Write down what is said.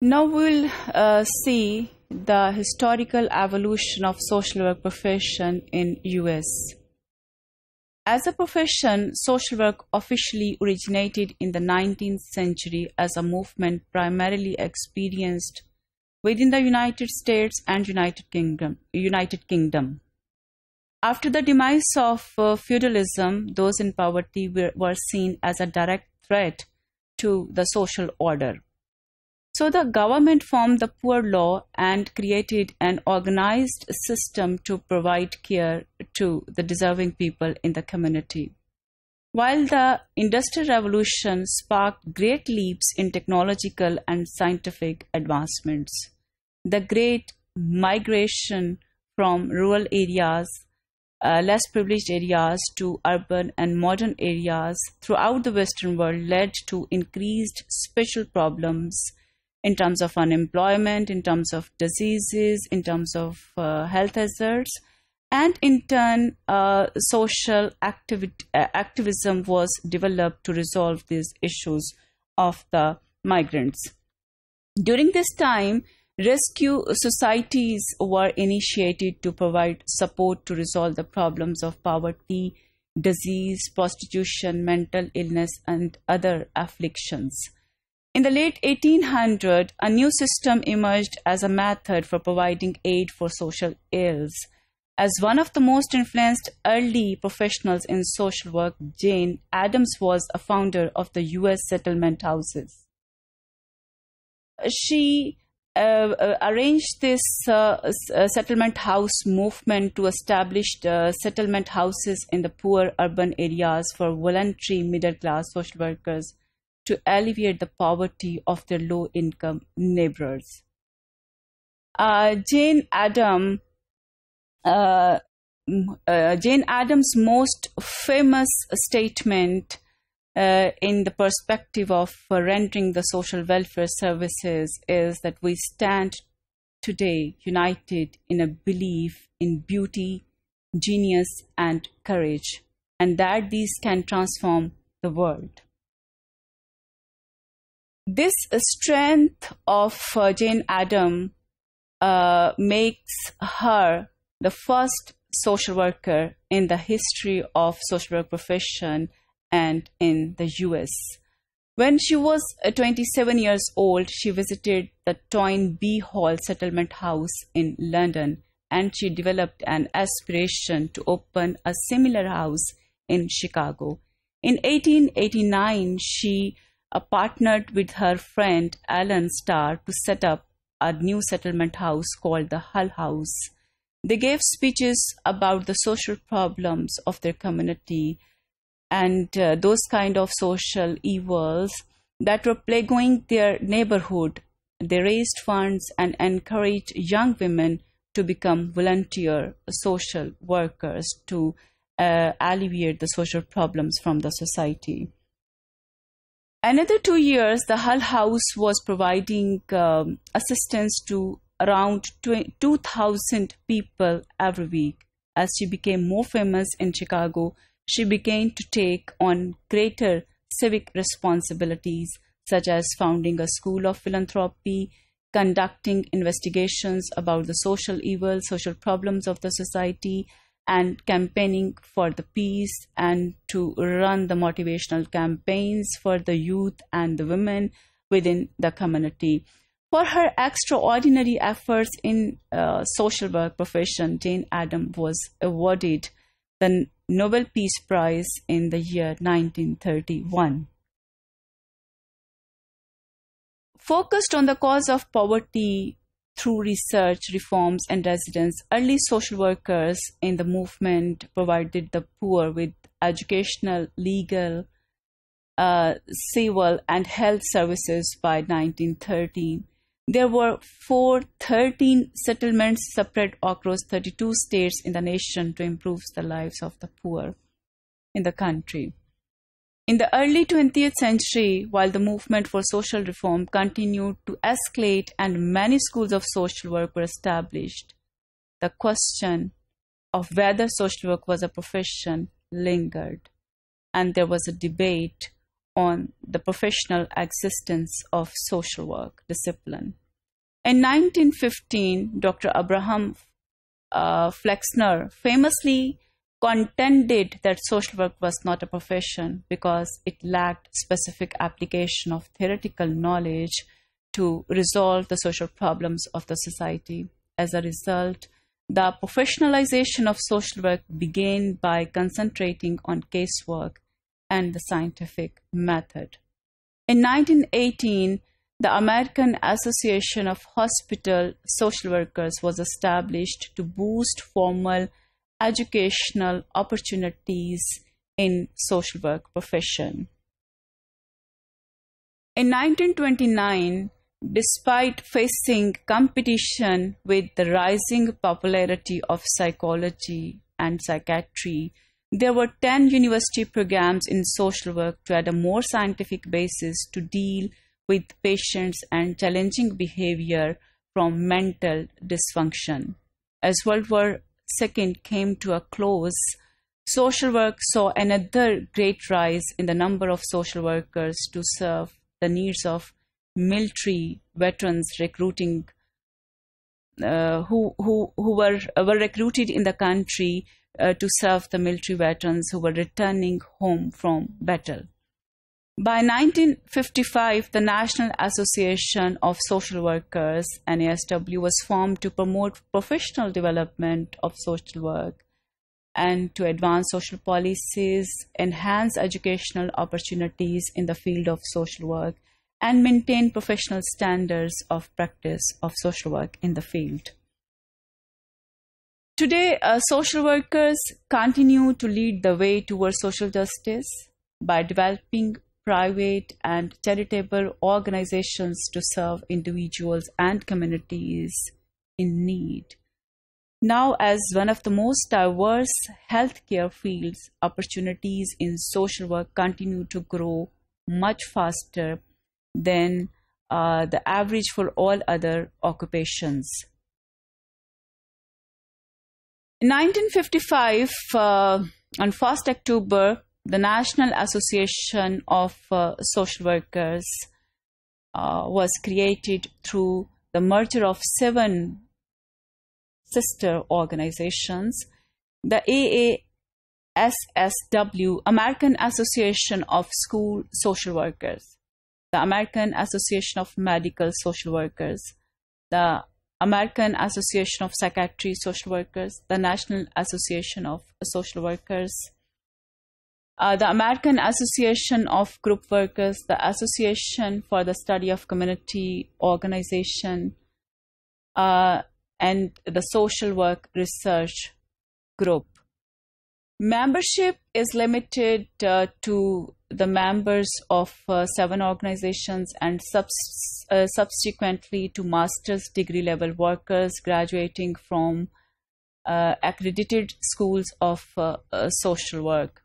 Now we'll see the historical evolution of social work profession in US. As a profession, social work officially originated in the 19th century as a movement primarily experienced within the United States and United Kingdom. After the demise of feudalism, those in poverty were seen as a direct threat to the social order. So the government formed the Poor Law and created an organized system to provide care to the deserving people in the community. While the Industrial Revolution sparked great leaps in technological and scientific advancements, the great migration from rural areas, less privileged areas to urban and modern areas throughout the Western world led to increased special problems in terms of unemployment, in terms of diseases, in terms of health hazards, and in turn, social activism was developed to resolve these issues of the migrants. During this time, rescue societies were initiated to provide support to resolve the problems of poverty, disease, prostitution, mental illness, and other afflictions. In the late 1800s, a new system emerged as a method for providing aid for social ills. As one of the most influenced early professionals in social work, Jane Addams was a founder of the U.S. settlement houses. She arranged this settlement house movement to establish settlement houses in the poor urban areas for voluntary middle-class social workers to alleviate the poverty of their low-income neighbors. Jane Addams' most famous statement in the perspective of rendering the social welfare services is that we stand today united in a belief in beauty, genius, and courage, and that these can transform the world. This strength of Jane Addams makes her the first social worker in the history of social work profession and in the US. When she was 27 years old, she visited the Toynbee Hall Settlement House in London, and she developed an aspiration to open a similar house in Chicago. In 1889, she partnered with her friend Alan Starr to set up a new settlement house called the Hull House. They gave speeches about the social problems of their community and those kind of social evils that were plaguing their neighborhood. They raised funds and encouraged young women to become volunteer social workers to alleviate the social problems from the society. Another 2 years, the Hull House was providing assistance to around 2,000 people every week. As she became more famous in Chicago, she began to take on greater civic responsibilities, such as founding a school of philanthropy, conducting investigations about the social evils, social problems of the society, and campaigning for the peace, and to run the motivational campaigns for the youth and the women within the community. For her extraordinary efforts in social work profession, Jane Addams was awarded the Nobel Peace Prize in the year 1931. Focused on the cause of poverty through research, reforms, and residence, early social workers in the movement provided the poor with educational, legal, civil, and health services by 1913. There were 13 settlements spread across 32 states in the nation to improve the lives of the poor in the country. In the early 20th century, while the movement for social reform continued to escalate and many schools of social work were established, the question of whether social work was a profession lingered, and there was a debate on the professional existence of social work discipline. In 1915, Dr. Abraham Flexner famously contended that social work was not a profession because it lacked specific application of theoretical knowledge to resolve the social problems of the society. As a result, the professionalization of social work began by concentrating on casework and the scientific method. In 1918, the American Association of Hospital Social Workers was established to boost formal educational opportunities in social work profession. In 1929, despite facing competition with the rising popularity of psychology and psychiatry, there were 10 university programs in social work to add a more scientific basis to deal with patients and challenging behavior from mental dysfunction. As World War II came to a close, social work saw another great rise in the number of social workers to serve the needs of military veterans recruiting who were recruited in the country to serve the military veterans who were returning home from battle. By 1955, the National Association of Social Workers, NASW, was formed to promote professional development of social work and to advance social policies, enhance educational opportunities in the field of social work, and maintain professional standards of practice of social work in the field. Today, social workers continue to lead the way towards social justice by developing private and charitable organizations to serve individuals and communities in need. Now, as one of the most diverse healthcare fields, opportunities in social work continue to grow much faster than the average for all other occupations. In 1955, on 1st October, the National Association of Social Workers was created through the merger of 7 sister organizations: the AASSW, American Association of School Social Workers, the American Association of Medical Social Workers, the American Association of Psychiatry Social Workers, the National Association of Social Workers, the American Association of Group Workers, the Association for the Study of Community Organization, and the Social Work Research Group. Membership is limited to the members of 7 organizations and subsequently to master's degree level workers graduating from accredited schools of social work.